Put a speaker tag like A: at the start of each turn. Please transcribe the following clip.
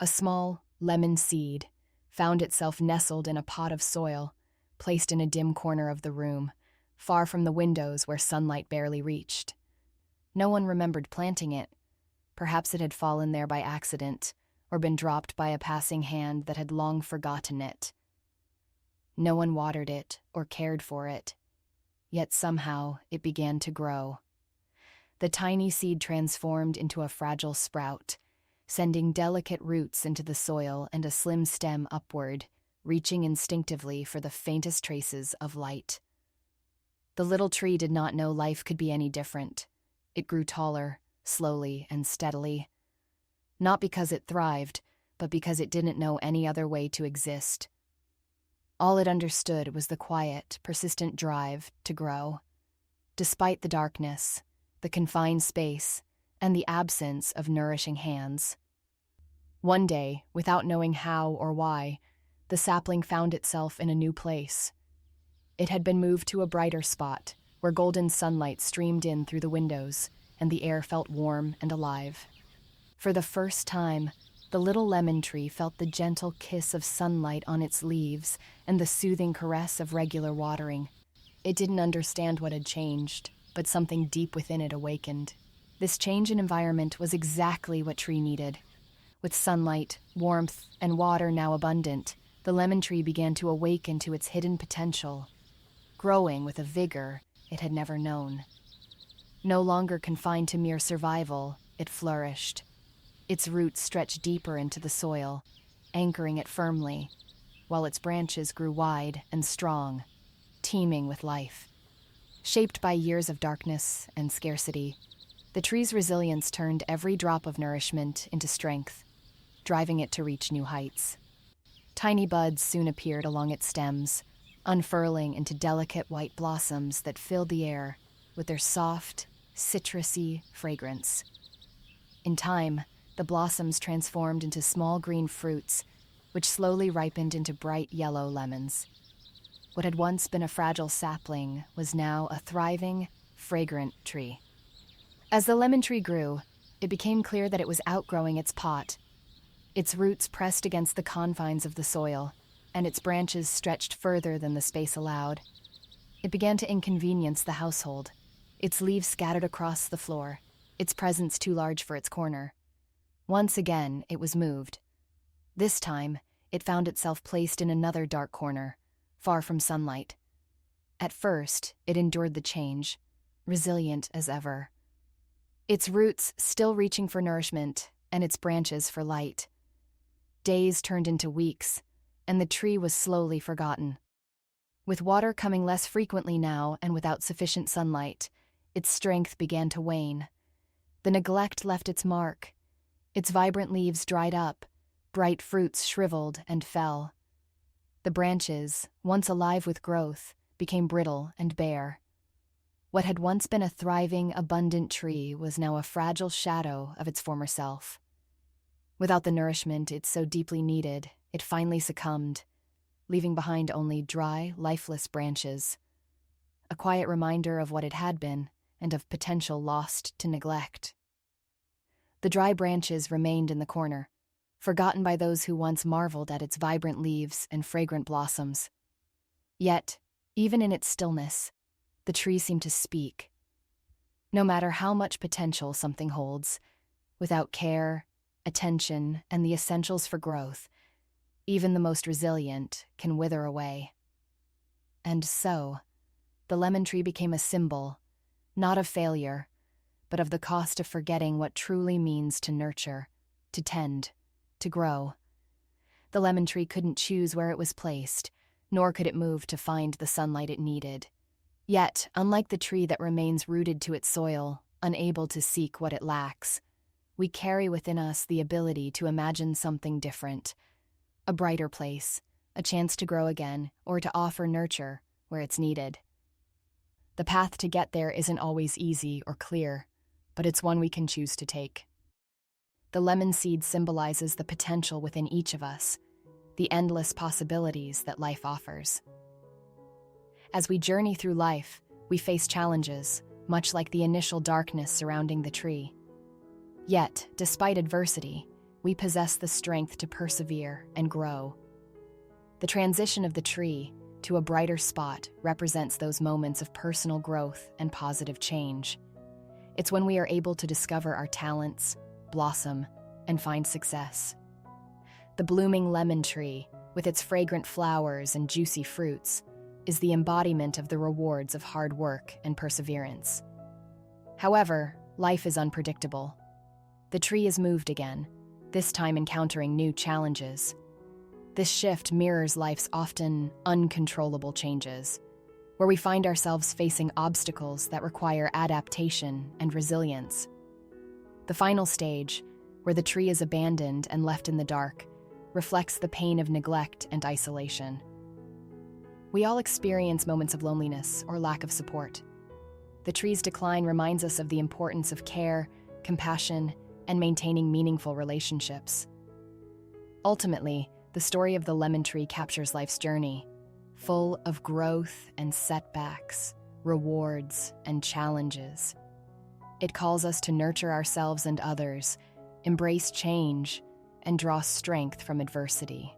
A: A small lemon seed found itself nestled in a pot of soil, placed in a dim corner of the room, far from the windows where sunlight barely reached. No one remembered planting it. Perhaps it had fallen there by accident, or been dropped by a passing hand that had long forgotten it. No one watered it or cared for it, yet somehow it began to grow. The tiny seed transformed into a fragile sprout, sending delicate roots into the soil and a slim stem upward, reaching instinctively for the faintest traces of light. The little tree did not know life could be any different. It grew taller, slowly and steadily. Not because it thrived, but because it didn't know any other way to exist. All it understood was the quiet, persistent drive to grow. Despite the darkness, the confined space, and the absence of nourishing hands. One day, without knowing how or why, the sapling found itself in a new place. It had been moved to a brighter spot, where golden sunlight streamed in through the windows, and the air felt warm and alive. For the first time, the little lemon tree felt the gentle kiss of sunlight on its leaves and the soothing caress of regular watering. It didn't understand what had changed, but something deep within it awakened. This change in environment was exactly what tree needed. With sunlight, warmth, and water now abundant, the lemon tree began to awaken to its hidden potential, growing with a vigor it had never known. No longer confined to mere survival, it flourished. Its roots stretched deeper into the soil, anchoring it firmly, while its branches grew wide and strong, teeming with life. Shaped by years of darkness and scarcity, the tree's resilience turned every drop of nourishment into strength, driving it to reach new heights. Tiny buds soon appeared along its stems, unfurling into delicate white blossoms that filled the air with their soft, citrusy fragrance. In time, the blossoms transformed into small green fruits, which slowly ripened into bright yellow lemons. What had once been a fragile sapling was now a thriving, fragrant tree. As the lemon tree grew, it became clear that it was outgrowing its pot. Its roots pressed against the confines of the soil, and its branches stretched further than the space allowed. It began to inconvenience the household, its leaves scattered across the floor, its presence too large for its corner. Once again, it was moved. This time, it found itself placed in another dark corner, far from sunlight. At first, it endured the change, resilient as ever. Its roots still reaching for nourishment, and its branches for light. Days turned into weeks, and the tree was slowly forgotten. With water coming less frequently now and without sufficient sunlight, its strength began to wane. The neglect left its mark. Its vibrant leaves dried up, bright fruits shriveled and fell. The branches, once alive with growth, became brittle and bare. What had once been a thriving, abundant tree was now a fragile shadow of its former self. Without the nourishment it so deeply needed, it finally succumbed, leaving behind only dry, lifeless branches. A quiet reminder of what it had been, and of potential lost to neglect. The dry branches remained in the corner, forgotten by those who once marveled at its vibrant leaves and fragrant blossoms. Yet, even in its stillness, the tree seemed to speak. No matter how much potential something holds, without care, attention, and the essentials for growth, even the most resilient can wither away. And so, the lemon tree became a symbol, not of failure, but of the cost of forgetting what truly means to nurture, to tend, to grow. The lemon tree couldn't choose where it was placed, nor could it move to find the sunlight it needed. Yet, unlike the tree that remains rooted to its soil, unable to seek what it lacks, we carry within us the ability to imagine something different, a brighter place, a chance to grow again, or to offer nurture where it's needed. The path to get there isn't always easy or clear, but it's one we can choose to take. The lemon seed symbolizes the potential within each of us, the endless possibilities that life offers. As we journey through life, we face challenges, much like the initial darkness surrounding the tree. Yet, despite adversity, we possess the strength to persevere and grow. The transition of the tree to a brighter spot represents those moments of personal growth and positive change. It's when we are able to discover our talents, blossom, and find success. The blooming lemon tree, with its fragrant flowers and juicy fruits, is the embodiment of the rewards of hard work and perseverance. However, life is unpredictable. The tree is moved again, this time encountering new challenges. This shift mirrors life's often uncontrollable changes, where we find ourselves facing obstacles that require adaptation and resilience. The final stage, where the tree is abandoned and left in the dark, reflects the pain of neglect and isolation. We all experience moments of loneliness or lack of support. The tree's decline reminds us of the importance of care, compassion, and maintaining meaningful relationships. Ultimately, the story of the lemon tree captures life's journey, full of growth and setbacks, rewards and challenges. It calls us to nurture ourselves and others, embrace change, and draw strength from adversity.